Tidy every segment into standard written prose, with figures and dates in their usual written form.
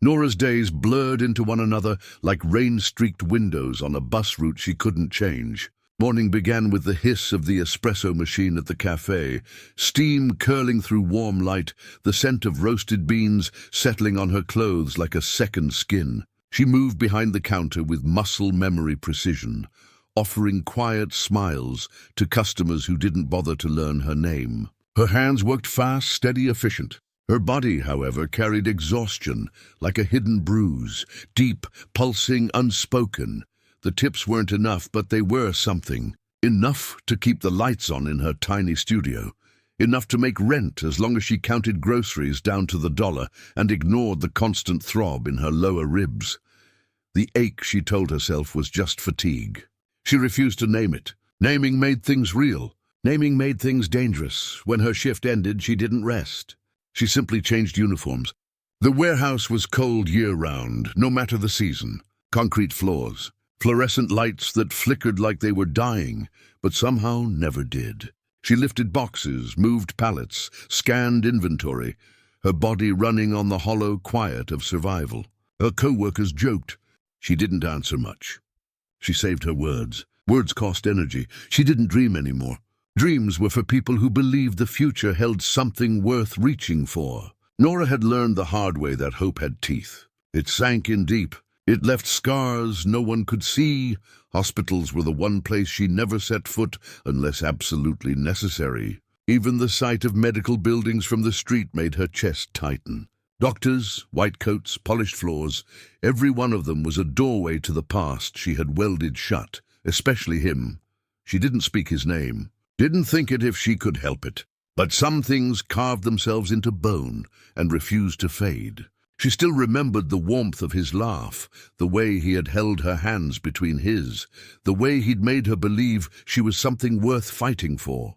Nora's days blurred into one another like rain-streaked windows on a bus route she couldn't change. Morning began with the hiss of the espresso machine at the cafe, steam curling through warm light, the scent of roasted beans settling on her clothes like a second skin. She moved behind the counter with muscle memory precision, offering quiet smiles to customers who didn't bother to learn her name. Her hands worked fast, steady, efficient. Her body, however, carried exhaustion like a hidden bruise, deep, pulsing, unspoken. The tips weren't enough, but they were something. Enough to keep the lights on in her tiny studio. Enough to make rent as long as she counted groceries down to the dollar and ignored the constant throb in her lower ribs. The ache, she told herself, was just fatigue. She refused to name it. Naming made things real. Naming made things dangerous. When her shift ended, she didn't rest. She simply changed uniforms. The warehouse was cold year-round, no matter the season. Concrete floors, fluorescent lights that flickered like they were dying, but somehow never did. She lifted boxes, moved pallets, scanned inventory, her body running on the hollow quiet of survival. Her co-workers joked. She didn't answer much. She saved her words. Words cost energy. She didn't dream anymore. Dreams were for people who believed the future held something worth reaching for. Nora had learned the hard way that hope had teeth. It sank in deep. It left scars no one could see. Hospitals were the one place she never set foot unless absolutely necessary. Even the sight of medical buildings from the street made her chest tighten. Doctors, white coats, polished floors, every one of them was a doorway to the past she had welded shut, especially him. She didn't speak his name. Didn't think it if she could help it. But some things carved themselves into bone and refused to fade. She still remembered the warmth of his laugh, the way he had held her hands between his, the way he'd made her believe she was something worth fighting for.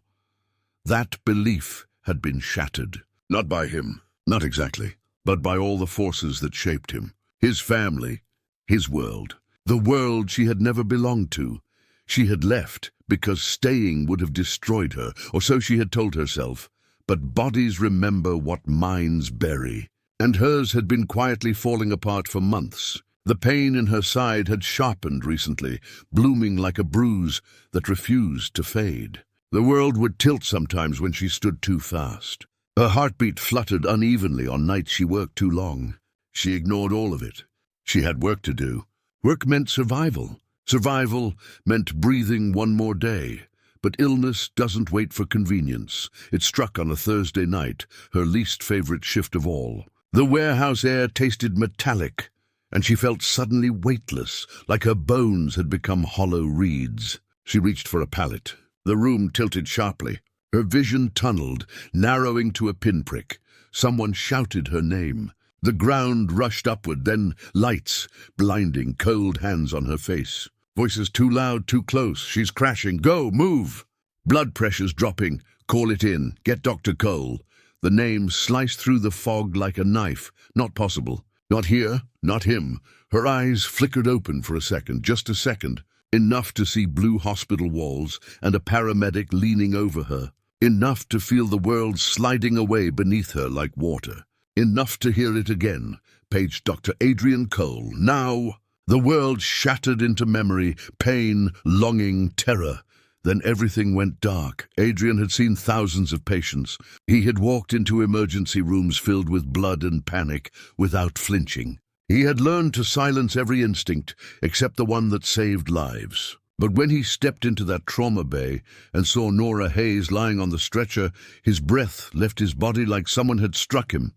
That belief had been shattered. Not by him, not exactly, but by all the forces that shaped him. His family, his world, the world she had never belonged to. She had left because staying would have destroyed her, or so she had told herself. But bodies remember what minds bury, and hers had been quietly falling apart for months. The pain in her side had sharpened recently, blooming like a bruise that refused to fade. The world would tilt sometimes when she stood too fast. Her heartbeat fluttered unevenly on nights she worked too long. She ignored all of it. She had work to do. Work meant survival. Survival meant breathing one more day. But illness doesn't wait for convenience. It struck on a Thursday night, her least favorite shift of all. The warehouse air tasted metallic, and she felt suddenly weightless, like her bones had become hollow reeds. She reached for a pallet. The room tilted sharply. Her vision tunneled, narrowing to a pinprick. Someone shouted her name. The ground rushed upward, then lights, blinding, cold hands on her face. Voices too loud, too close. She's crashing. Go, move! Blood pressure's dropping. Call it in. Get Dr. Cole. The name sliced through the fog like a knife. Not possible. Not here, not him. Her eyes flickered open for a second, just a second. Enough to see blue hospital walls and a paramedic leaning over her. Enough to feel the world sliding away beneath her like water. Enough to hear it again. Paged Dr. Adrian Cole. Now! The world shattered into memory, pain, longing, terror. Then everything went dark. Adrian had seen thousands of patients. He had walked into emergency rooms filled with blood and panic without flinching. He had learned to silence every instinct except the one that saved lives. But when he stepped into that trauma bay and saw Nora Hayes lying on the stretcher, his breath left his body like someone had struck him.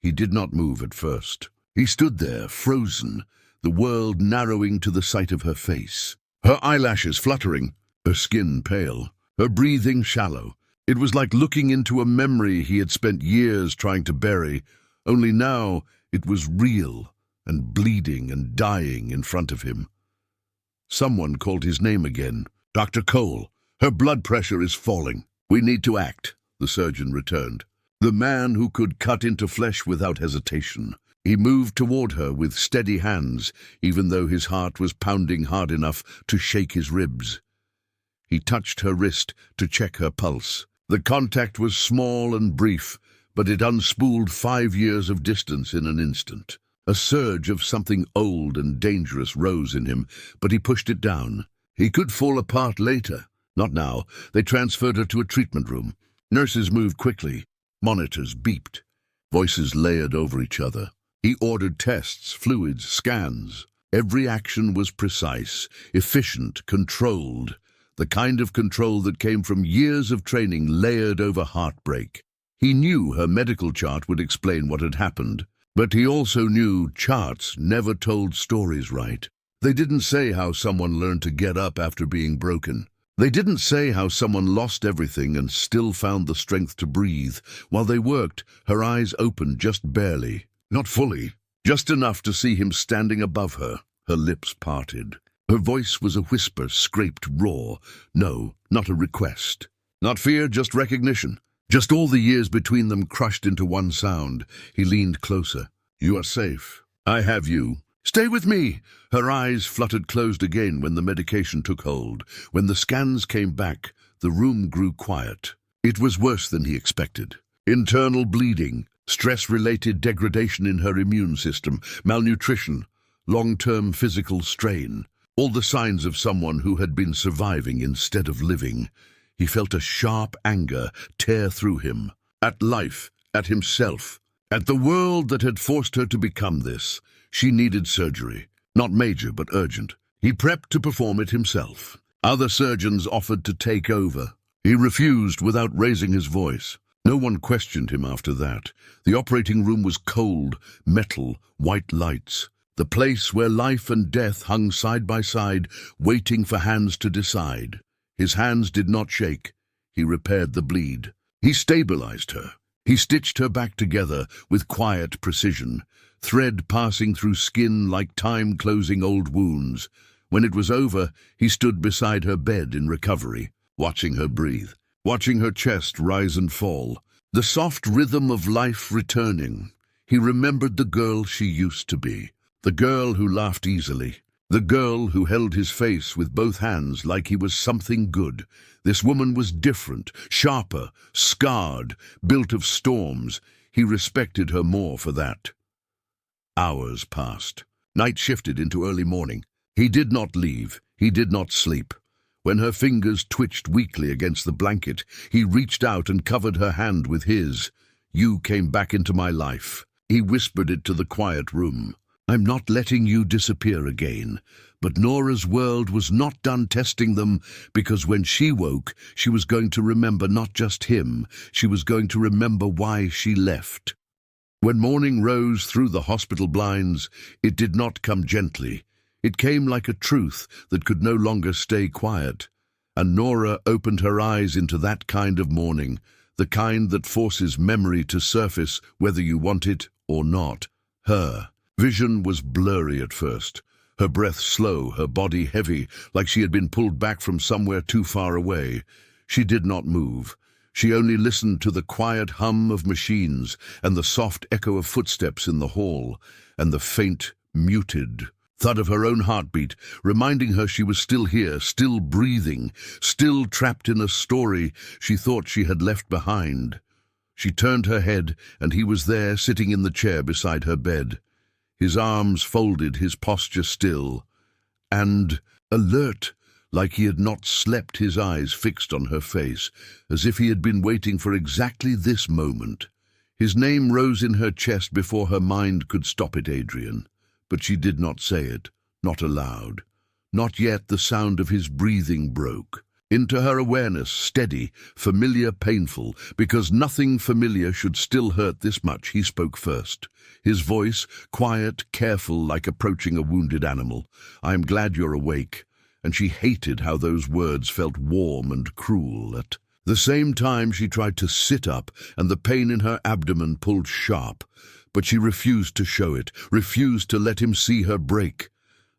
He did not move at first. He stood there, frozen, the world narrowing to the sight of her face. Her eyelashes fluttering, her skin pale, her breathing shallow. It was like looking into a memory he had spent years trying to bury, only now it was real and bleeding and dying in front of him. Someone called his name again. Dr. Cole, her blood pressure is falling. We need to act, the surgeon returned. The man who could cut into flesh without hesitation. He moved toward her with steady hands, even though his heart was pounding hard enough to shake his ribs. He touched her wrist to check her pulse. The contact was small and brief, but it unspooled 5 years of distance in an instant. A surge of something old and dangerous rose in him, but he pushed it down. He could fall apart later. Not now. They transferred her to a treatment room. Nurses moved quickly. Monitors beeped. Voices layered over each other. He ordered tests, fluids, scans. Every action was precise, efficient, controlled. The kind of control that came from years of training layered over heartbreak. He knew her medical chart would explain what had happened, but he also knew charts never told stories right. They didn't say how someone learned to get up after being broken. They didn't say how someone lost everything and still found the strength to breathe. While they worked, her eyes opened just barely. Not fully, just enough to see him standing above her, her lips parted. Her voice was a whisper, scraped raw. No, not a request. Not fear, just recognition. Just all the years between them crushed into one sound. He leaned closer. You are safe. I have you. Stay with me. Her eyes fluttered closed again when the medication took hold. When the scans came back, the room grew quiet. It was worse than he expected. Internal bleeding, stress-related degradation in her immune system, malnutrition, long-term physical strain. All the signs of someone who had been surviving instead of living. He felt a sharp anger tear through him. At life, at himself, at the world that had forced her to become this. She needed surgery. Not major, but urgent. He prepped to perform it himself. Other surgeons offered to take over. He refused without raising his voice. No one questioned him after that. The operating room was cold, metal, white lights. The place where life and death hung side by side, waiting for hands to decide. His hands did not shake. He repaired the bleed. He stabilized her. He stitched her back together with quiet precision, thread passing through skin like time closing old wounds. When it was over, he stood beside her bed in recovery, watching her breathe, watching her chest rise and fall, the soft rhythm of life returning. He remembered the girl she used to be, the girl who laughed easily, the girl who held his face with both hands like he was something good. This woman was different, sharper, scarred, built of storms. He respected her more for that. Hours passed. Night shifted into early morning. He did not leave. He did not sleep. When her fingers twitched weakly against the blanket, he reached out and covered her hand with his. You came back into my life. He whispered it to the quiet room. I'm not letting you disappear again. But Nora's world was not done testing them, because when she woke, she was going to remember not just him, she was going to remember why she left. When morning rose through the hospital blinds, it did not come gently. It came like a truth that could no longer stay quiet. And Nora opened her eyes into that kind of morning, the kind that forces memory to surface whether you want it or not. Her vision was blurry at first. Her breath slow, her body heavy, like she had been pulled back from somewhere too far away. She did not move. She only listened to the quiet hum of machines and the soft echo of footsteps in the hall, and the faint, muted thud of her own heartbeat, reminding her she was still here, still breathing, still trapped in a story she thought she had left behind. She turned her head, and he was there, sitting in the chair beside her bed. His arms folded, his posture still, and alert, like he had not slept, his eyes fixed on her face, as if he had been waiting for exactly this moment. His name rose in her chest before her mind could stop it, Adrian. But she did not say it, not aloud. Not yet the sound of his breathing broke. Into her awareness, steady, familiar, painful, because nothing familiar should still hurt this much, he spoke first. His voice, quiet, careful, like approaching a wounded animal. I am glad you're awake. And she hated how those words felt warm and cruel. At the same time, she tried to sit up, and the pain in her abdomen pulled sharp. But she refused to show it, refused to let him see her break.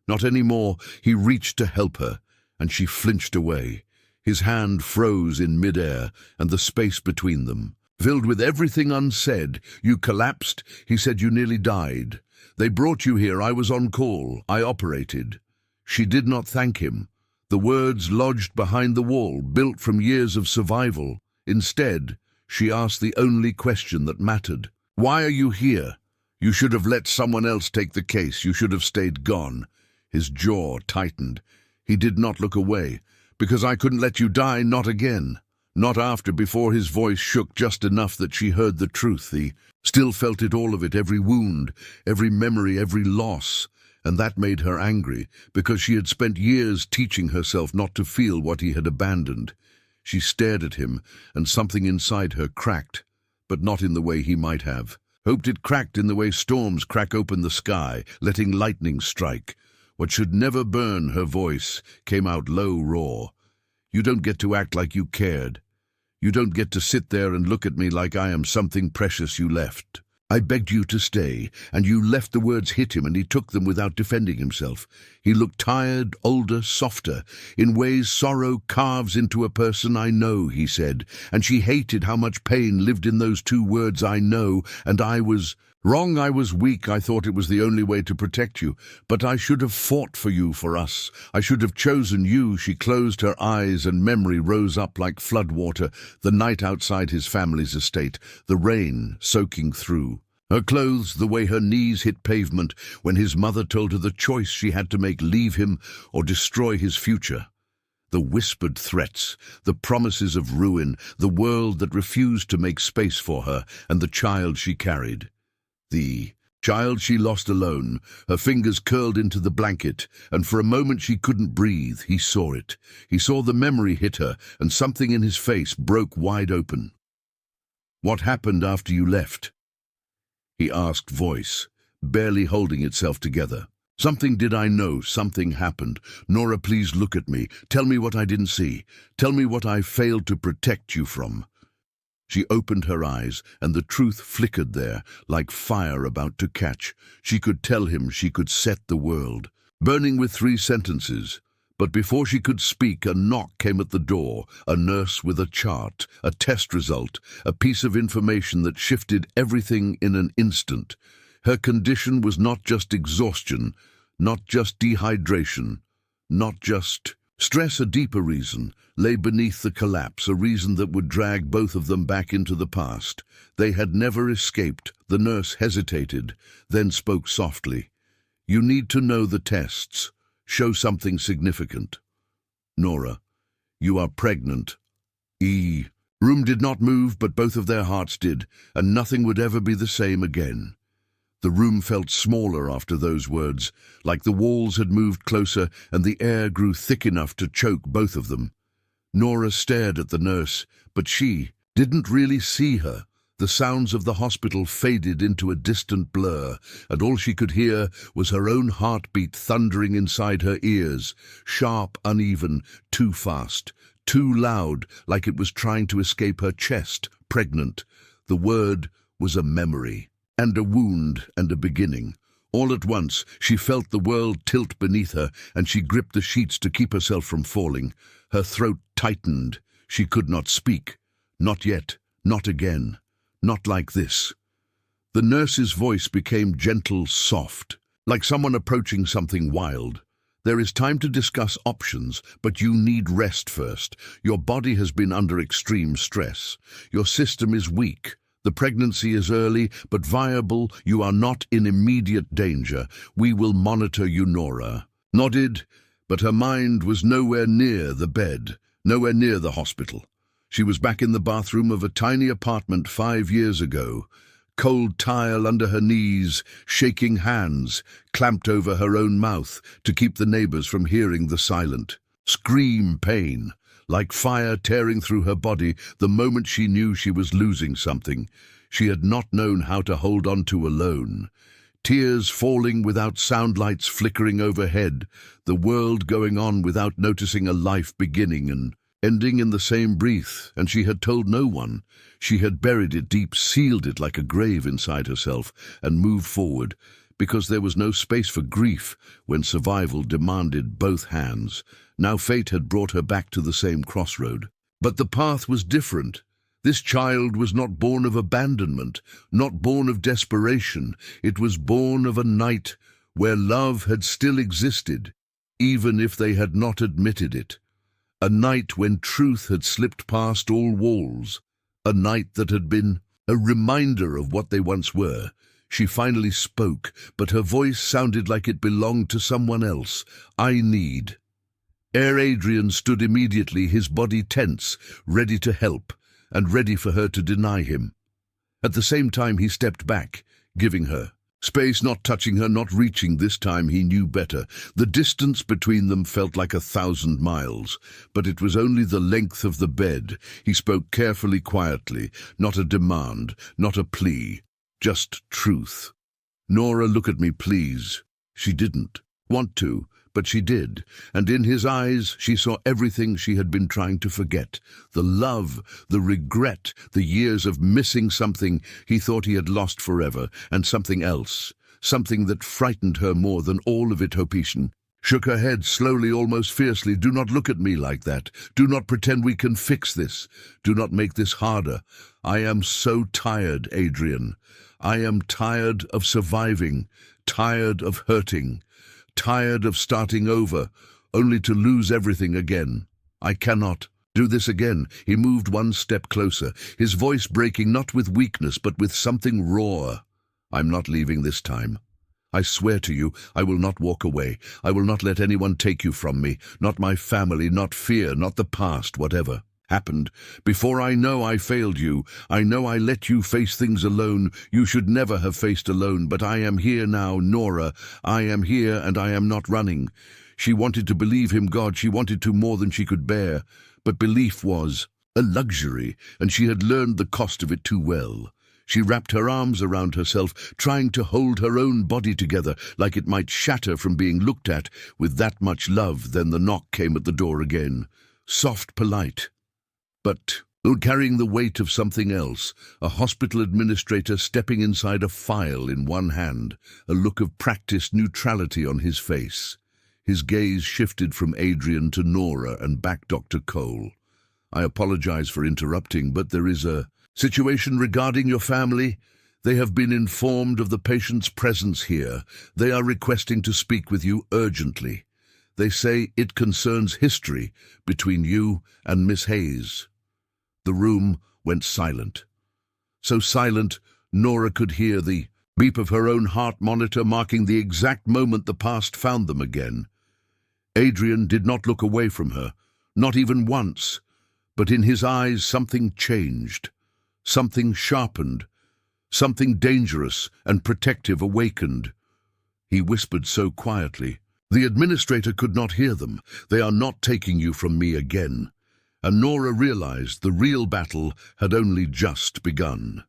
Not anymore. He reached to help her, and she flinched away. His hand froze in midair, and the space between them filled with everything unsaid. You collapsed. He said you nearly died. They brought you here. I was on call. I operated. She did not thank him. The words lodged behind the wall, built from years of survival. Instead, she asked the only question that mattered. Why are you here? You should have let someone else take the case. You should have stayed gone." His jaw tightened. He did not look away. "Because I couldn't let you die, not again." Not after. Before his voice shook just enough that she heard the truth. He still felt it, all of it, every wound, every memory, every loss. And that made her angry, because she had spent years teaching herself not to feel what he had abandoned. She stared at him, and something inside her cracked, but not in the way he might have hoped. It cracked in the way storms crack open the sky, letting lightning strike. What should never burn, her voice, came out low, raw. "You don't get to act like you cared. You don't get to sit there and look at me like I am something precious you left. I begged you to stay, and you left." The words hit him, and he took them without defending himself. He looked tired, older, softer. "In ways sorrow carves into a person, I know," he said. And she hated how much pain lived in those two words, "I know." "And I was wrong. I was weak. I thought it was the only way to protect you. But I should have fought for you, for us. I should have chosen you." She closed her eyes, and memory rose up like floodwater. The night outside his family's estate, the rain soaking through her clothes, the way her knees hit pavement when his mother told her the choice she had to make: leave him or destroy his future. The whispered threats, the promises of ruin, the world that refused to make space for her, and the child she carried. The child she lost alone. Her fingers curled into the blanket, and for a moment she couldn't breathe. He saw it. He saw the memory hit her, and something in his face broke wide open. "What happened after you left?" he asked, voice barely holding itself together. "Something did I know. Something happened. Nora, please look at me. Tell me what I didn't see. Tell me what I failed to protect you from." She opened her eyes, and the truth flickered there, like fire about to catch. She could tell him, she could set the world, burning with 3 sentences. But before she could speak, a knock came at the door, a nurse with a chart, a test result, a piece of information that shifted everything in an instant. Her condition was not just exhaustion, not just dehydration, not just stress. A deeper reason lay beneath the collapse, a reason that would drag both of them back into the past. They had never escaped. The nurse hesitated, then spoke softly. "You need to know the tests. Show something significant. Nora, you are pregnant." Room did not move, but both of their hearts did, and nothing would ever be the same again. The room felt smaller after those words, like the walls had moved closer and the air grew thick enough to choke both of them. Nora stared at the nurse, but she didn't really see her. The sounds of the hospital faded into a distant blur, and all she could hear was her own heartbeat thundering inside her ears, sharp, uneven, too fast, too loud, like it was trying to escape her chest. Pregnant. The word was a memory, and a wound, and a beginning. All at once, she felt the world tilt beneath her, and she gripped the sheets to keep herself from falling. Her throat tightened. She could not speak. Not yet. Not again. Not like this. The nurse's voice became gentle, soft, like someone approaching something wild. "There is time to discuss options, but you need rest first. Your body has been under extreme stress. Your system is weak. The pregnancy is early, but viable. You are not in immediate danger. We will monitor you." Nora nodded, but her mind was nowhere near the bed, nowhere near the hospital. She was back in the bathroom of a tiny apartment 5 years ago, cold tile under her knees, shaking hands, clamped over her own mouth to keep the neighbors from hearing the silent scream. Pain, like fire tearing through her body the moment she knew she was losing something she had not known how to hold on to alone. Tears falling without sound, lights flickering overhead, the world going on without noticing, a life beginning and ending in the same breath, and she had told no one. She had buried it deep, sealed it like a grave inside herself, and moved forward, because there was no space for grief when survival demanded both hands. Now fate had brought her back to the same crossroad. But the path was different. This child was not born of abandonment, not born of desperation. It was born of a night where love had still existed, even if they had not admitted it. A night when truth had slipped past all walls. A night that had been a reminder of what they once were, She finally spoke, but her voice sounded like it belonged to someone else. "I need." Adrian stood immediately, his body tense, ready to help, and ready for her to deny him. At the same time he stepped back, giving her space, not touching her, not reaching. This time he knew better. The distance between them felt like 1,000 miles, but it was only the length of the bed. He spoke carefully, quietly, not a demand, not a plea, just truth. "Nora, look at me, please." She didn't want to, but she did, and in his eyes she saw everything she had been trying to forget. The love, the regret, the years of missing something he thought he had lost forever, and something else, something that frightened her more than all of it. Hopetion shook her head slowly, almost fiercely. "Do not look at me like that. Do not pretend we can fix this. Do not make this harder. I am so tired, Adrian. I am tired of surviving, tired of hurting, tired of starting over, only to lose everything again. I cannot do this again." He moved one step closer, his voice breaking not with weakness but with something raw. "I'm not leaving this time. I swear to you, I will not walk away. I will not let anyone take you from me, not my family, not fear, not the past, whatever happened. Before I know I failed you, I know I let you face things alone you should never have faced alone, but I am here now, Nora. I am here, and I am not running." She wanted to believe him God. She wanted to more than she could bear, but belief was a luxury, and she had learned the cost of it too well. She wrapped her arms around herself, trying to hold her own body together, like it might shatter from being looked at with that much love. Then the knock came at the door again, soft, polite, but carrying the weight of something else. A hospital administrator stepping inside, a file in one hand, a look of practiced neutrality on his face. His gaze shifted from Adrian to Nora and back. "Dr. Cole, I apologize for interrupting, but there is a situation regarding your family. They have been informed of the patient's presence here. They are requesting to speak with you urgently. They say it concerns history between you and Miss Hayes." The room went silent. So silent, Nora could hear the beep of her own heart monitor, marking the exact moment the past found them again. Adrian did not look away from her, not even once, but in his eyes something changed, something sharpened, something dangerous and protective awakened. He whispered so quietly, "The administrator could not hear them. They are not taking you from me again." And Nora realized the real battle had only just begun.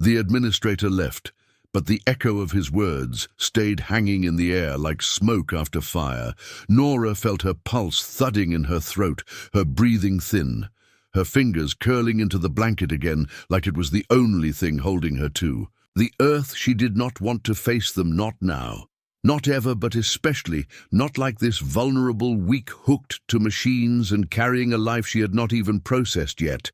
The administrator left, but the echo of his words stayed hanging in the air like smoke after fire. Nora felt her pulse thudding in her throat, her breathing thin, her fingers curling into the blanket again like it was the only thing holding her to. The earth, she did not want to face them, not now. Not ever, but especially not like this, vulnerable, weak, hooked to machines and carrying a life she had not even processed yet.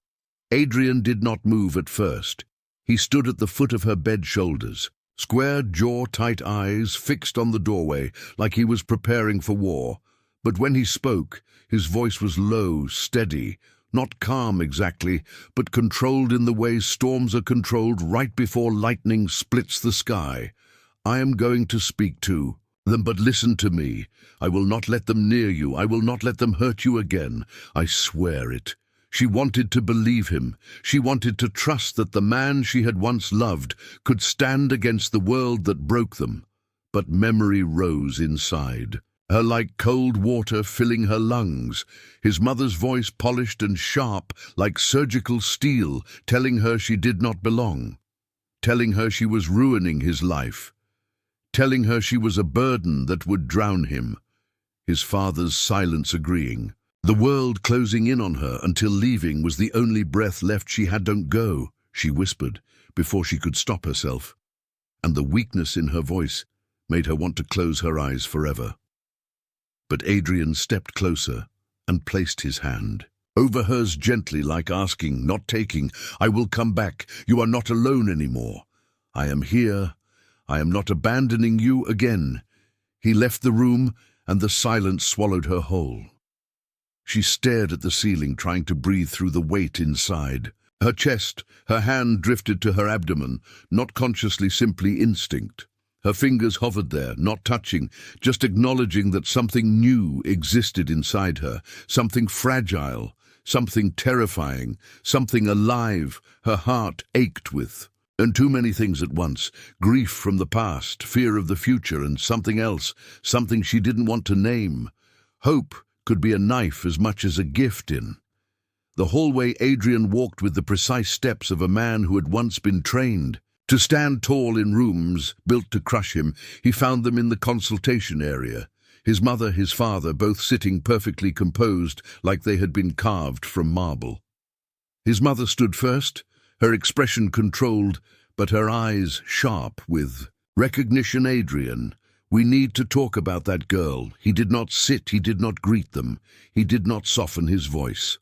Adrian did not move at first. He stood at the foot of her bed, shoulders, square jaw, tight eyes fixed on the doorway, like he was preparing for war. But when he spoke, his voice was low, steady, not calm exactly, but controlled in the way storms are controlled right before lightning splits the sky. "I am going to speak to them, but listen to me. I will not let them near you. I will not let them hurt you again. I swear it." She wanted to believe him. She wanted to trust that the man she had once loved could stand against the world that broke them. But memory rose inside her like cold water, filling her lungs. His mother's voice, polished and sharp like surgical steel, telling her she did not belong, telling her she was ruining his life, telling her she was a burden that would drown him. His father's silence agreeing. The world closing in on her until leaving was the only breath left she had. "Don't go," she whispered before she could stop herself, and the weakness in her voice made her want to close her eyes forever. But Adrian stepped closer and placed his hand over hers gently, like asking, not taking. "I will come back. You are not alone anymore. I am here. I am not abandoning you again." He left the room, and the silence swallowed her whole. She stared at the ceiling, trying to breathe through the weight inside. Her chest, her hand drifted to her abdomen, not consciously, simply instinct. Her fingers hovered there, not touching, just acknowledging that something new existed inside her, something fragile, something terrifying, something alive her heart ached with. And too many things at once, grief from the past, fear of the future, and something else, something she didn't want to name. Hope could be a knife as much as a gift in. The hallway Adrian walked with the precise steps of a man who had once been trained. To stand tall in rooms built to crush him, he found them in the consultation area. His mother, his father, both sitting perfectly composed like they had been carved from marble. His mother stood first, her expression controlled, but her eyes sharp with recognition. Adrian, we need to talk about that girl. He did not sit, he did not greet them, he did not soften his voice.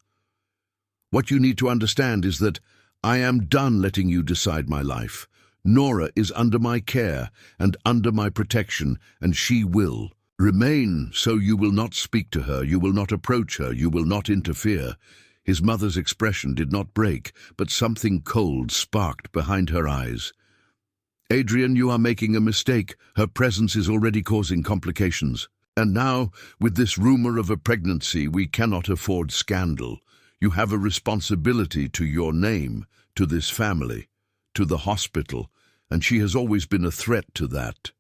What you need to understand is that I am done letting you decide my life. Nora is under my care and under my protection, and she will remain, so you will not speak to her, you will not approach her, you will not interfere. His mother's expression did not break, but something cold sparked behind her eyes. Adrian, you are making a mistake. Her presence is already causing complications. And now, with this rumor of a pregnancy, we cannot afford scandal. You have a responsibility to your name, to this family, to the hospital, and she has always been a threat to that.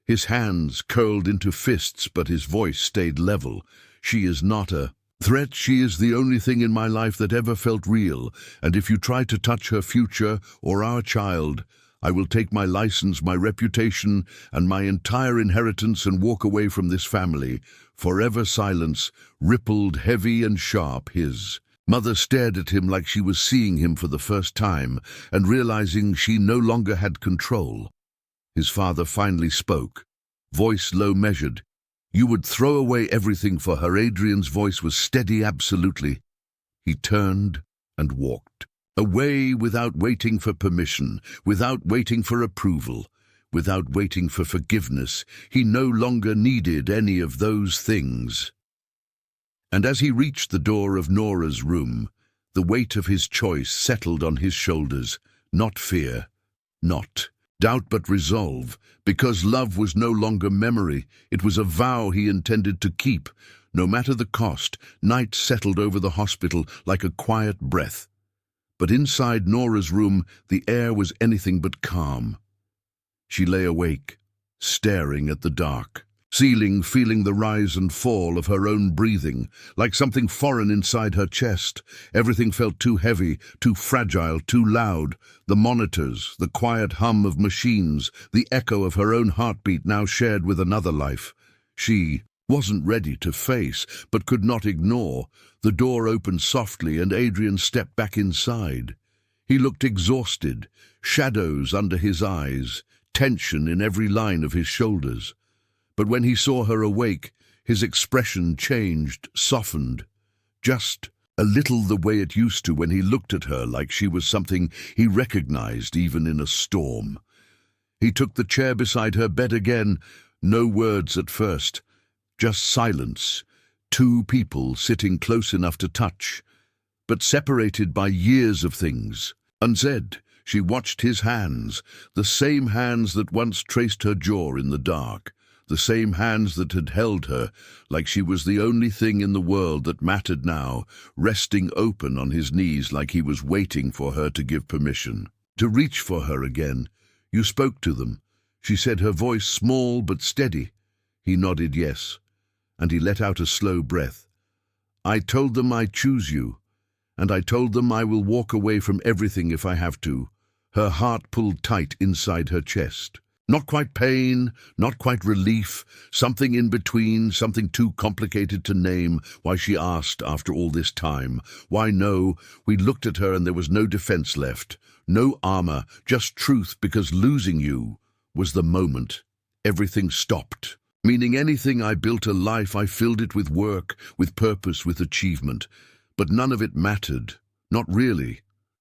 His hands curled into fists, but his voice stayed level. She is not a threat. She is the only thing in my life that ever felt real, and if you try to touch her future or our child, I will take my license, my reputation, and my entire inheritance and walk away from this family. Forever. Silence rippled heavy and sharp. His mother stared at him like she was seeing him for the first time and realizing she no longer had control. His father finally spoke, voice low measured. You would throw away everything for her. Adrian's voice was steady. Absolutely. He turned and walked away without waiting for permission, without waiting for approval, without waiting for forgiveness. He no longer needed any of those things. And as he reached the door of Nora's room, the weight of his choice settled on his shoulders. Not fear, not doubt, but resolve, because love was no longer memory. It was a vow he intended to keep, no matter the cost. Night settled over the hospital like a quiet breath. But inside Nora's room, the air was anything but calm. She lay awake, staring at the dark ceiling, feeling the rise and fall of her own breathing, like something foreign inside her chest. Everything felt too heavy, too fragile, too loud. The monitors, the quiet hum of machines, the echo of her own heartbeat now shared with another life. She wasn't ready to face, but could not ignore. The door opened softly and Adrian stepped back inside. He looked exhausted, shadows under his eyes, tension in every line of his shoulders. But when he saw her awake, his expression changed, softened, just a little, the way it used to when he looked at her, like she was something he recognized even in a storm. He took the chair beside her bed again. No words at first, just silence. Two people sitting close enough to touch, but separated by years of things. Unsaid, she watched his hands, the same hands that once traced her jaw in the dark. The same hands that had held her, like she was the only thing in the world that mattered now, resting open on his knees like he was waiting for her to give permission. To reach for her again. You spoke to them, she said, her voice small but steady. He nodded yes, and he let out a slow breath. I told them I choose you, and I told them I will walk away from everything if I have to. Her heart pulled tight inside her chest. Not quite pain, not quite relief, something in between, something too complicated to name. Why, she asked after all this time. Why no? We looked at her and there was no defense left, no armor, just truth, because losing you was the moment. Everything stopped. Meaning anything. I built a life, I filled it with work, with purpose, with achievement. But none of it mattered. Not really.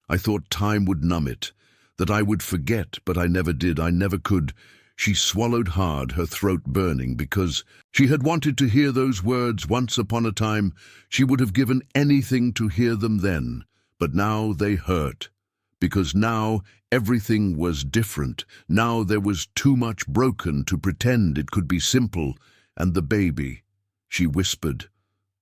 I thought time would numb it, that I would forget, but I never did, I never could. She swallowed hard, her throat burning, because she had wanted to hear those words once upon a time. She would have given anything to hear them then, But now they hurt, because now everything was different. Now there was too much broken to pretend it could be simple. And the baby, she whispered,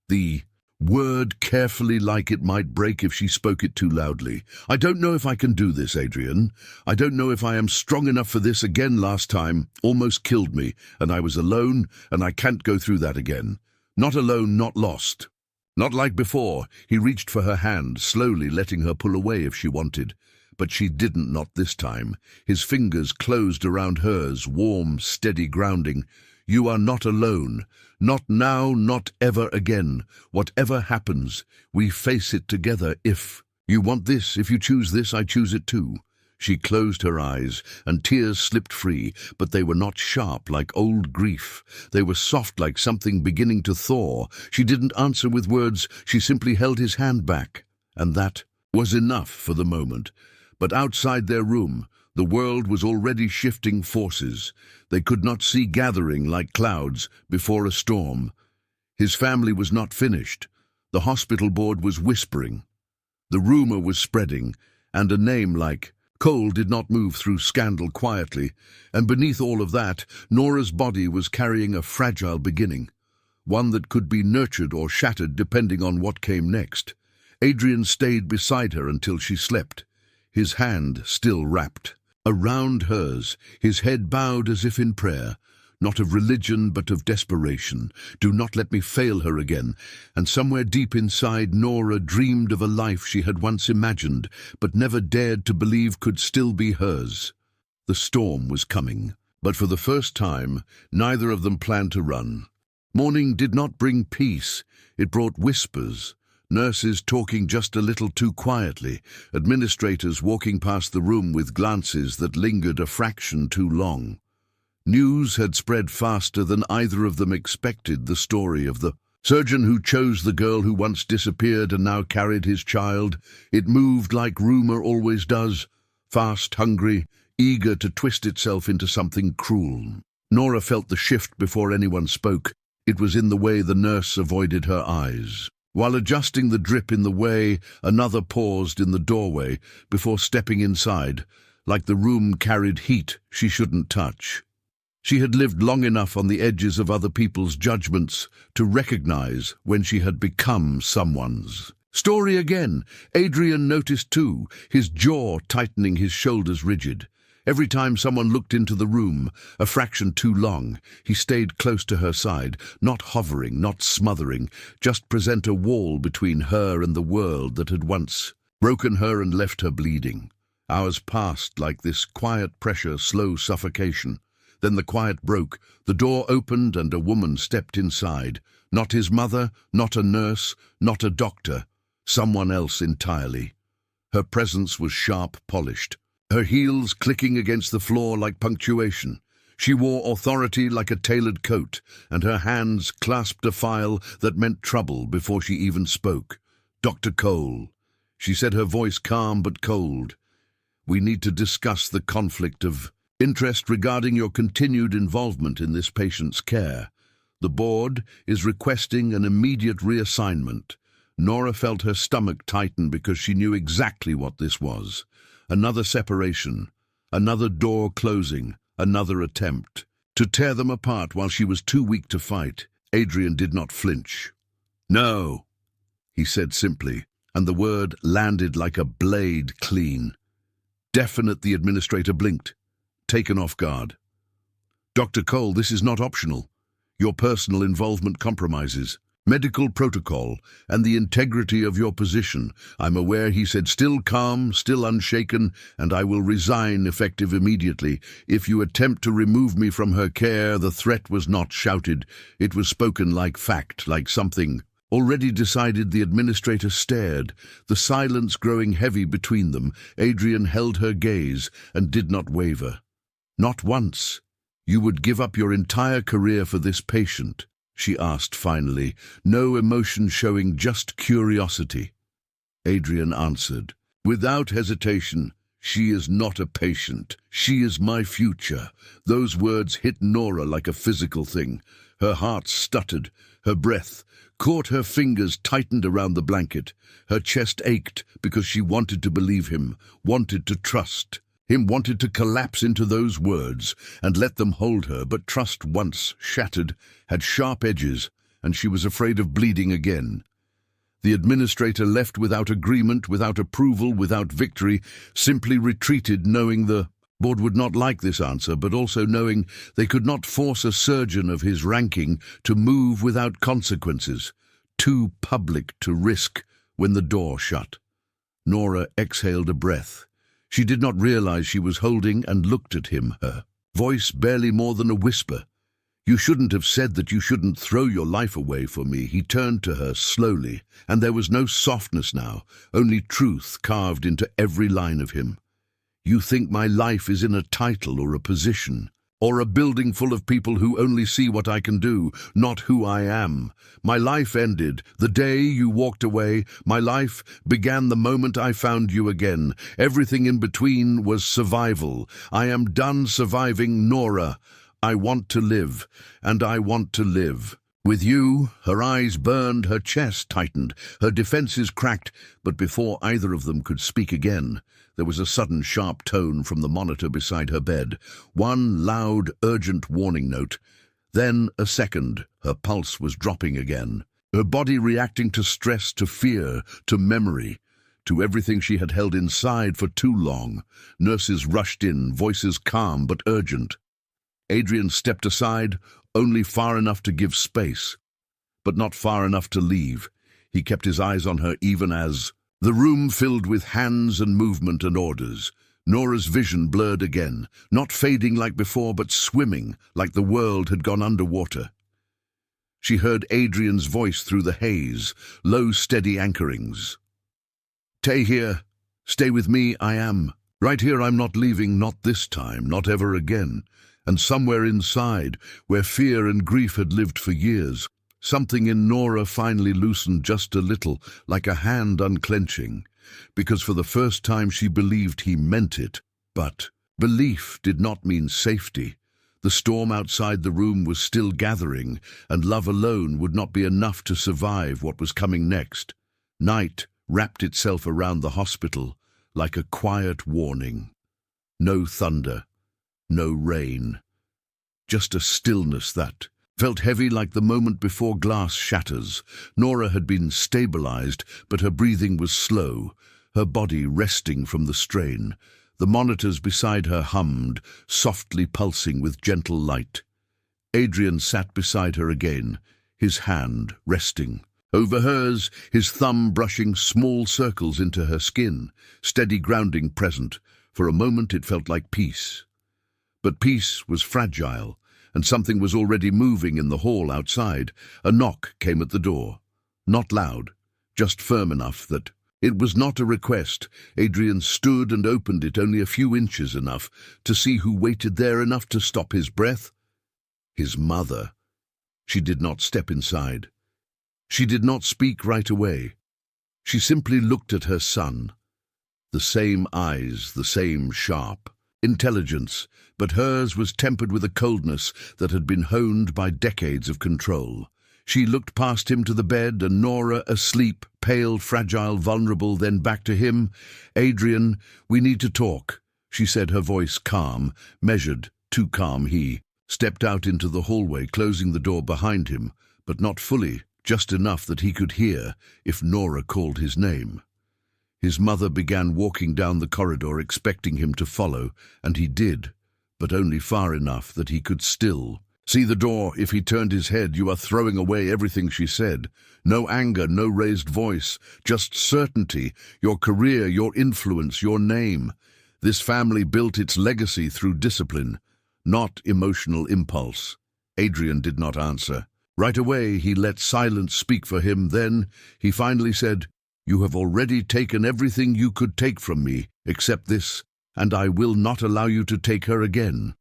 the word carefully like it might break if she spoke it too loudly. I don't know if I can do this, Adrian. I don't know if I am strong enough for this again. Last time almost killed me, and I was alone, and I can't go through that again. Not alone, not lost. Not like before. He reached for her hand, slowly letting her pull away if she wanted. But she didn't, not this time. His fingers closed around hers, warm, steady grounding. You are not alone. Not now, not ever again. Whatever happens, we face it together. If you want this, if you choose this, I choose it too. She closed her eyes, and tears slipped free, but they were not sharp like old grief. They were soft like something beginning to thaw. She didn't answer with words, she simply held his hand back. And that was enough for the moment. But outside their room, the world was already shifting forces. They could not see gathering like clouds before a storm. His family was not finished. The hospital board was whispering. The rumor was spreading, and a name like Cole did not move through scandal quietly, and beneath all of that, Nora's body was carrying a fragile beginning, one that could be nurtured or shattered depending on what came next. Adrian stayed beside her until she slept, his hand still wrapped around hers, his head bowed as if in prayer, not of religion but of desperation. Do not let me fail her again. And somewhere deep inside, Nora dreamed of a life she had once imagined, but never dared to believe could still be hers. The storm was coming, but for the first time, neither of them planned to run. Morning did not bring peace, it brought whispers. Nurses talking just a little too quietly, administrators walking past the room with glances that lingered a fraction too long. News had spread faster than either of them expected. The story of the surgeon who chose the girl who once disappeared and now carried his child. It moved like rumor always does, fast, hungry, eager to twist itself into something cruel. Nora felt the shift before anyone spoke. It was in the way the nurse avoided her eyes. While adjusting the drip in the way, another paused in the doorway before stepping inside, like the room carried heat she shouldn't touch. She had lived long enough on the edges of other people's judgments to recognize when she had become someone's. Story again. Adrian noticed too, his jaw tightening, his shoulders rigid. Every time someone looked into the room, a fraction too long, he stayed close to her side, not hovering, not smothering, just present a wall between her and the world that had once broken her and left her bleeding. Hours passed like this quiet pressure, slow suffocation. Then the quiet broke, the door opened and a woman stepped inside. Not his mother, not a nurse, not a doctor, someone else entirely. Her presence was sharp, polished, her heels clicking against the floor like punctuation. She wore authority like a tailored coat, and her hands clasped a file that meant trouble before she even spoke. Dr. Cole. She said, her voice calm but cold. We need to discuss the conflict of interest regarding your continued involvement in this patient's care. The board is requesting an immediate reassignment. Nora felt her stomach tighten because she knew exactly what this was. Another separation, another door closing, another attempt to tear them apart while she was too weak to fight. Adrian did not flinch. No, he said simply, and the word landed like a blade clean. Definite, the administrator blinked, taken off guard. Dr. Cole, this is not optional. Your personal involvement compromises medical protocol and the integrity of your position. I'm aware, he said, still calm, still unshaken, and I will resign effective immediately. If you attempt to remove me from her care, the threat was not shouted. It was spoken like fact, like something already decided. The administrator stared, the silence growing heavy between them. Adrian held her gaze and did not waver. Not once. You would give up your entire career for this patient? She asked finally, no emotion showing, just curiosity. Adrian answered, without hesitation. She is not a patient. She is my future. Those words hit Nora like a physical thing. Her heart stuttered. Her breath caught, her fingers tightened around the blanket. Her chest ached because she wanted to believe him, wanted to trust him, wanted to collapse into those words and let them hold her. But trust, once shattered, had sharp edges, and she was afraid of bleeding again. The administrator left without agreement, without approval, without victory, simply retreated, knowing the board would not like this answer, but also knowing they could not force a surgeon of his ranking to move without consequences. Too public to risk. When the door shut, Nora exhaled a breath. She did not realize she was holding and looked at him, her voice barely more than a whisper. "You shouldn't have said that. You shouldn't throw your life away for me." He turned to her slowly, and there was no softness now, only truth carved into every line of him. "You think my life is in a title or a position, or a building full of people who only see what I can do, not who I am. My life ended the day you walked away. My life began the moment I found you again. Everything in between was survival. I am done surviving, Nora. I want to live, and I want to live with you." Her eyes burned, her chest tightened, her defenses cracked, but before either of them could speak again, there was a sudden sharp tone from the monitor beside her bed. One loud, urgent warning note. Then a second. Her pulse was dropping again, her body reacting to stress, to fear, to memory, to everything she had held inside for too long. Nurses rushed in, voices calm but urgent. Adrian stepped aside, only far enough to give space, but not far enough to leave. He kept his eyes on her even as the room filled with hands and movement and orders. Nora's vision blurred again, not fading like before, but swimming like the world had gone underwater. She heard Adrian's voice through the haze, low, steady anchorings. "Stay here. Stay with me. I am. Right here. I'm not leaving, not this time, not ever again." And somewhere inside, where fear and grief had lived for years, something in Nora finally loosened just a little, like a hand unclenching, because for the first time she believed he meant it. But belief did not mean safety. The storm outside the room was still gathering, and love alone would not be enough to survive what was coming next. Night wrapped itself around the hospital like a quiet warning. No thunder. No rain, just a stillness that felt heavy like the moment before glass shatters. Nora had been stabilized, but her breathing was slow, her body resting from the strain. The monitors beside her hummed, softly pulsing with gentle light. Adrian sat beside her again, his hand resting over hers, his thumb brushing small circles into her skin, steady grounding present. For a moment it felt like peace. But peace was fragile, and something was already moving in the hall outside. A knock came at the door. Not loud, just firm enough that it was not a request. Adrian stood and opened it only a few inches enough to see who waited there, enough to stop his breath. His mother. She did not step inside. She did not speak right away. She simply looked at her son. The same eyes, the same sharp intelligence, but hers was tempered with a coldness that had been honed by decades of control. She looked past him to the bed, and Nora asleep, pale, fragile, vulnerable, then back to him. "Adrian, we need to talk," she said, her voice calm, measured, too calm. He stepped out into the hallway, closing the door behind him, but not fully, just enough that he could hear if Nora called his name. His mother began walking down the corridor, expecting him to follow, and he did, but only far enough that he could still see the door. If he turned his head, "You are throwing away everything," she said. No anger, no raised voice, just certainty. "Your career, your influence, your name. This family built its legacy through discipline, not emotional impulse." Adrian did not answer. Right away, he let silence speak for him. Then he finally said, "You have already taken everything you could take from me, except this, and I will not allow you to take her again."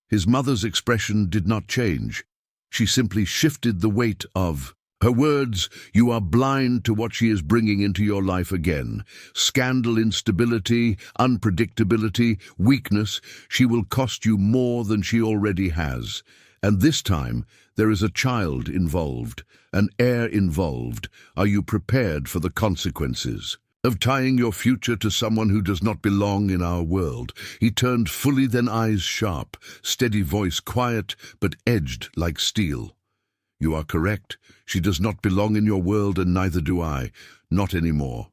His mother's expression did not change. She simply shifted the weight of Her words, "You are blind to what she is bringing into your life again. Scandal, instability, unpredictability, weakness. She will cost you more than she already has. And this time, there is a child involved, an heir involved. Are you prepared for the consequences of tying your future to someone who does not belong in our world?" He turned fully, then eyes sharp, steady voice quiet but edged like steel. "You are correct. She does not belong in your world, and neither do I. Not anymore.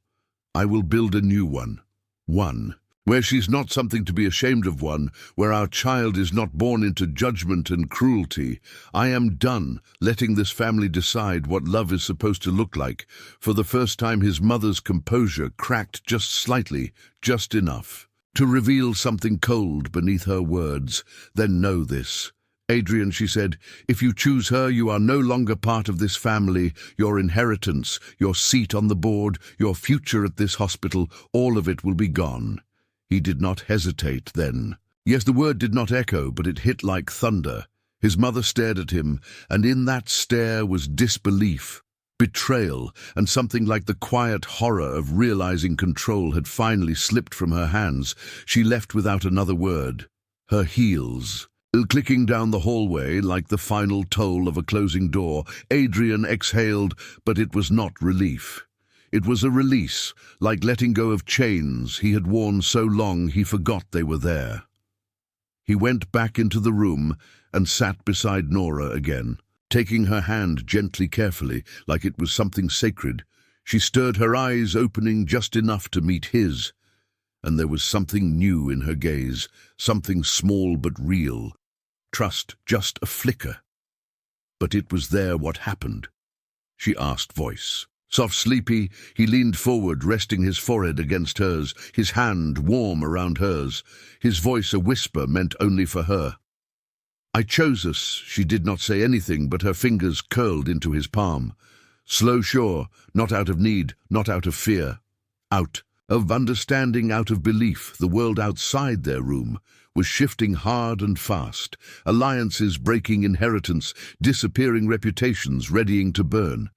I will build a new one. One where she's not something to be ashamed of, one where our child is not born into judgment and cruelty. I am done letting this family decide what love is supposed to look like." For the first time, his mother's composure cracked just slightly, just enough to reveal something cold beneath her words. "Then know this, Adrian," she said, "if you choose her, you are no longer part of this family. Your inheritance, your seat on the board, your future at this hospital, all of it will be gone." He did not hesitate then. Yes, the word did not echo, but it hit like thunder. His mother stared at him, and in that stare was disbelief, betrayal, and something like the quiet horror of realizing control had finally slipped from her hands. She left without another word, her heels clicking down the hallway like the final toll of a closing door. Adrian exhaled, but it was not relief. It was a release, like letting go of chains he had worn so long he forgot they were there. He went back into the room and sat beside Nora again, taking her hand gently, carefully, like it was something sacred. She stirred, her eyes opening just enough to meet his, and there was something new in her gaze, something small but real. Trust, just a flicker. "But it was there. What happened?" she asked, voice soft, sleepy. He leaned forward, resting his forehead against hers, his hand warm around hers, his voice a whisper meant only for her. "I chose us." She did not say anything, but her fingers curled into his palm. Slow, sure, not out of need, not out of fear. Out of understanding, out of belief. The world outside their room was shifting hard and fast. Alliances breaking, inheritance, disappearing reputations readying to burn.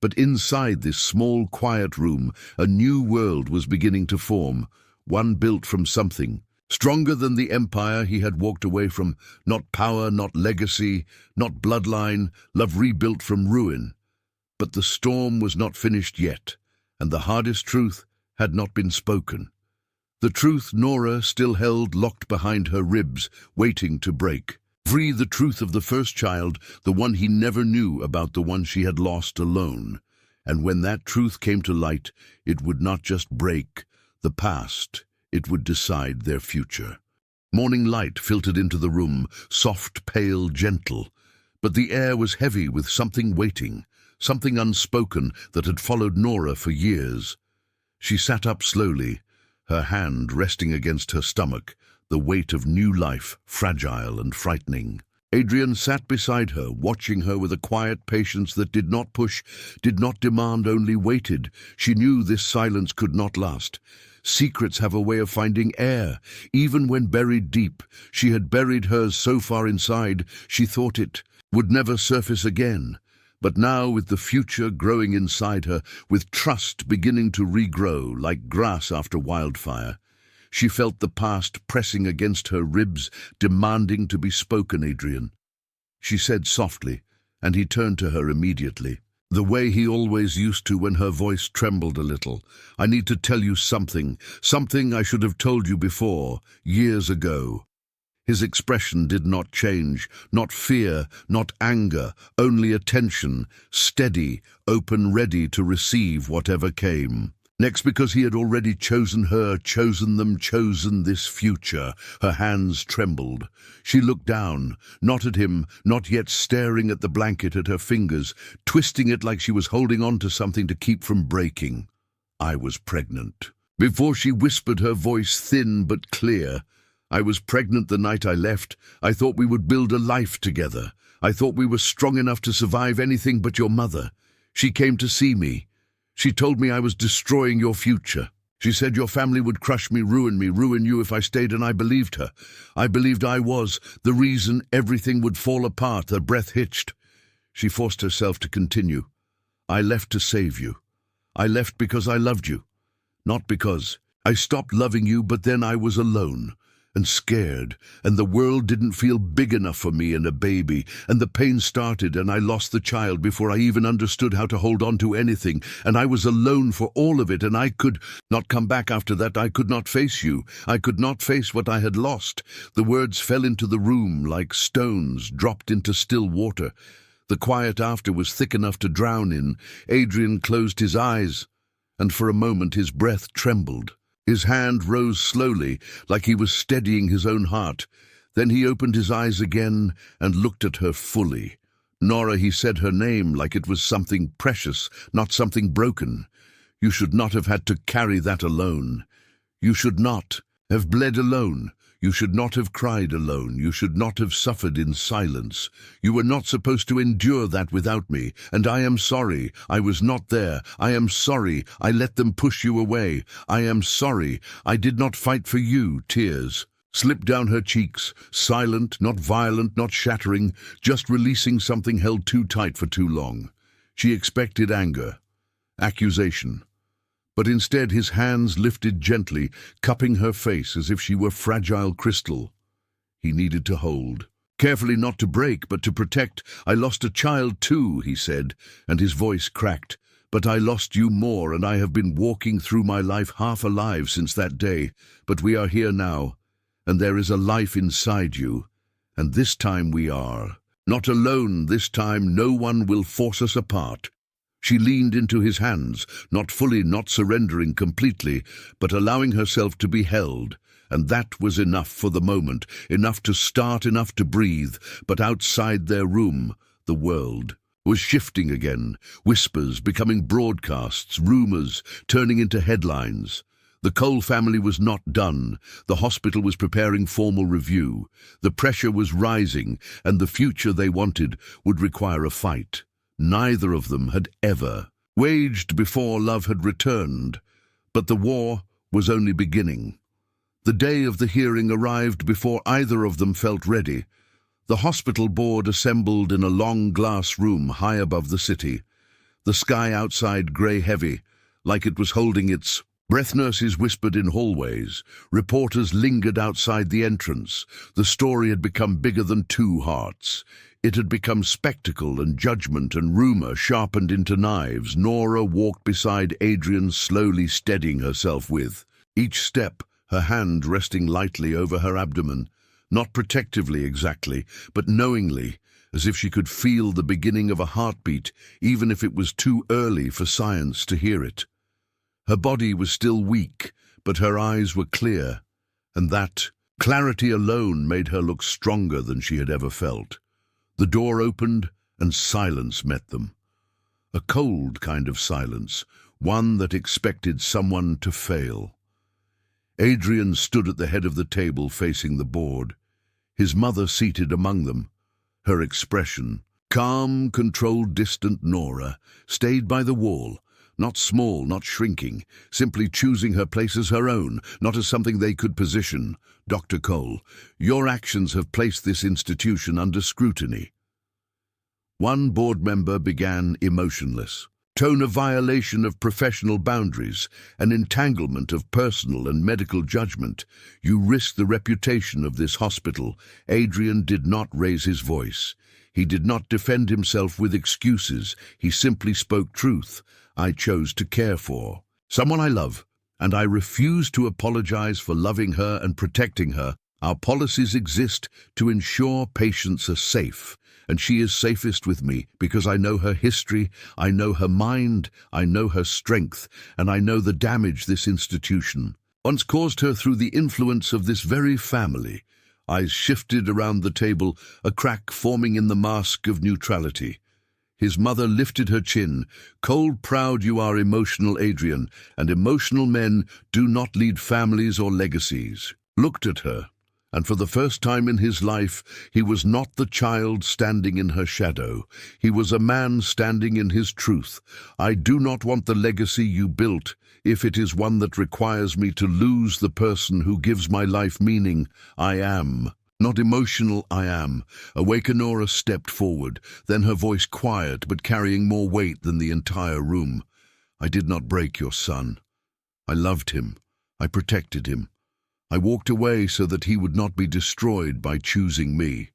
But inside this small, quiet room, a new world was beginning to form, one built from something stronger than the empire he had walked away from. Not power, not legacy, not bloodline, love rebuilt from ruin. But the storm was not finished yet, and the hardest truth had not been spoken. The truth Nora still held locked behind her ribs, waiting to break. Free, the truth of the first child, the one he never knew about, the one she had lost alone. And when that truth came to light, it would not just break the past, it would decide their future. Morning light filtered into the room, soft, pale, gentle. But the air was heavy with something waiting, something unspoken that had followed Nora for years. She sat up slowly, her hand resting against her stomach, the weight of new life, fragile and frightening. Adrian sat beside her, watching her with a quiet patience that did not push, did not demand, only waited. She knew this silence could not last. Secrets have a way of finding air, even when buried deep. She had buried hers so far inside, she thought it would never surface again. But now, with the future growing inside her, with trust beginning to regrow like grass after wildfire, she felt the past pressing against her ribs, demanding to be spoken. "Adrian," she said softly, and he turned to her immediately, the way he always used to when her voice trembled a little. "I need to tell you something I should have told you before, years ago." His expression did not change, not fear, not anger, only attention, steady, open, ready to receive whatever came. Next, because he had already chosen her, chosen them, chosen this future, her hands trembled. She looked down, not at him, not yet staring at the blanket, at her fingers, twisting it like she was holding on to something to keep from breaking. "I was pregnant." Before she whispered, her voice thin but clear. "I was pregnant the night I left. I thought we would build a life together. I thought we were strong enough to survive anything but your mother. She came to see me. She told me I was destroying your future. She said your family would crush me, ruin you if I stayed, and I believed her. I believed I was the reason everything would fall apart." Her breath hitched. She forced herself to continue. I left to save you. I left because I loved you, not because I stopped loving you, but then I was alone and scared, and the world didn't feel big enough for me and a baby, and the pain started, and I lost the child before I even understood how to hold on to anything, and I was alone for all of it, and I could not come back after that. I could not face you. I could not face what I had lost. The words fell into the room like stones dropped into still water. The quiet after was thick enough to drown in. Adrian closed his eyes, and for a moment his breath trembled. His hand rose slowly, like he was steadying his own heart. Then he opened his eyes again and looked at her fully. Nora, he said her name like it was something precious, not something broken. You should not have had to carry that alone. You should not have bled alone. You should not have cried alone. You should not have suffered in silence. You were not supposed to endure that without me, and I am sorry. I was not there. I am sorry. I let them push you away. I am sorry. I did not fight for you. Tears slipped down her cheeks, silent, not violent, not shattering, just releasing something held too tight for too long. She expected anger, accusation. But instead his hands lifted gently, cupping her face as if she were fragile crystal. He needed to hold. Carefully, not to break, but to protect. I lost a child too, he said, and his voice cracked. But I lost you more, and I have been walking through my life half alive since that day. But we are here now, and there is a life inside you. And this time we are. Not alone this time. No one will force us apart. She leaned into his hands, not fully, not surrendering completely, but allowing herself to be held. And that was enough for the moment, enough to start, enough to breathe. But outside their room, the world was shifting again, whispers becoming broadcasts, rumors turning into headlines. The Cole family was not done. The hospital was preparing formal review. The pressure was rising, and the future they wanted would require a fight. Neither of them had ever waged before love had returned, but the war was only beginning. The day of the hearing arrived before either of them felt ready. The hospital board assembled in a long glass room high above the city. The sky outside grey-heavy, like it was holding its breath. Nurses whispered in hallways. Reporters lingered outside the entrance. The story had become bigger than two hearts. It had become spectacle and judgment and rumor sharpened into knives. Nora walked beside Adrian, slowly steadying herself with each step, her hand resting lightly over her abdomen, not protectively exactly, but knowingly, as if she could feel the beginning of a heartbeat, even if it was too early for science to hear it. Her body was still weak, but her eyes were clear, and that clarity alone made her look stronger than she had ever felt. The door opened, and silence met them. A cold kind of silence, one that expected someone to fail. Adrian stood at the head of the table facing the board, his mother seated among them. Her expression, calm, controlled, distant. Nora stayed by the wall, not small, not shrinking, simply choosing her place as her own, not as something they could position. Dr. Cole, your actions have placed this institution under scrutiny. One board member began, emotionless. Tone, a violation of professional boundaries, an entanglement of personal and medical judgment. You risk the reputation of this hospital. Adrian did not raise his voice. He did not defend himself with excuses. He simply spoke truth. I chose to care for someone I love, and I refuse to apologize for loving her and protecting her. Our policies exist to ensure patients are safe, and she is safest with me because I know her history, I know her mind, I know her strength, and I know the damage this institution once caused her through the influence of this very family. Eyes shifted around the table, a crack forming in the mask of neutrality. His mother lifted her chin. Cold, proud. You are emotional, Adrian, and emotional men do not lead families or legacies. Looked at her, and for the first time in his life, he was not the child standing in her shadow. He was a man standing in his truth. I do not want the legacy you built, if it is one that requires me to lose the person who gives my life meaning. I am Not emotional, I am. Awake, Nora stepped forward, then her voice quiet but carrying more weight than the entire room. I did not break your son. I loved him. I protected him. I walked away so that he would not be destroyed by choosing me.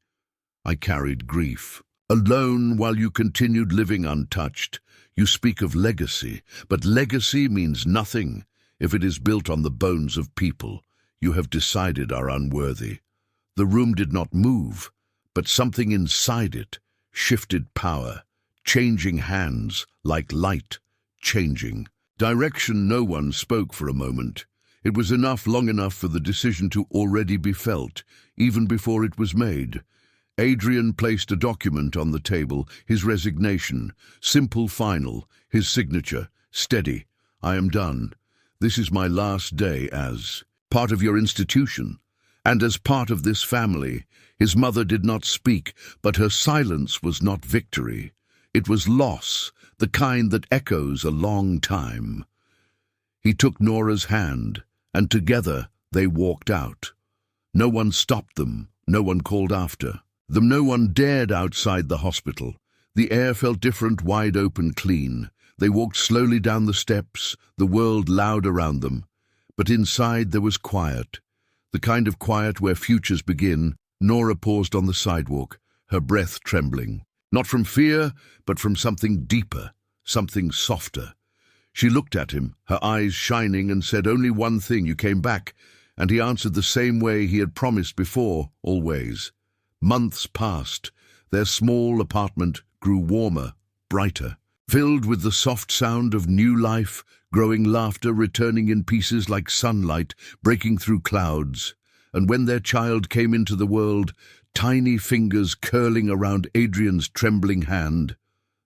I carried grief. Alone while you continued living untouched. You speak of legacy, but legacy means nothing if it is built on the bones of people you have decided are unworthy. The room did not move, but something inside it shifted power, changing hands like light, changing direction. No one spoke for a moment. It was long enough for the decision to already be felt, even before it was made. Adrian placed a document on the table, his resignation, simple, final, his signature, steady. I am done. This is my last day as part of your institution. And as part of this family. His mother did not speak, but her silence was not victory. It was loss, the kind that echoes a long time. He took Nora's hand, and together they walked out. No one stopped them, no one called after them, no one dared outside the hospital. The air felt different, wide open, clean. They walked slowly down the steps, the world loud around them. But inside there was quiet. The kind of quiet where futures begin. Nora paused on the sidewalk, her breath trembling. Not from fear, but from something deeper, something softer. She looked at him, her eyes shining, and said only one thing: you came back. And he answered the same way he had promised before, always. Months passed. Their small apartment grew warmer, brighter, filled with the soft sound of new life, growing laughter returning in pieces like sunlight breaking through clouds. And when their child came into the world, tiny fingers curling around Adrian's trembling hand,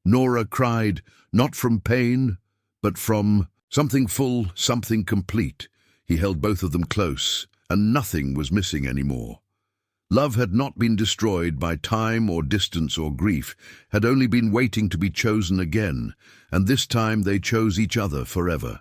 Nora cried, not from pain, but from something full, something complete. He held both of them close, and nothing was missing anymore. Love had not been destroyed by time or distance or grief, had only been waiting to be chosen again, and this time they chose each other forever.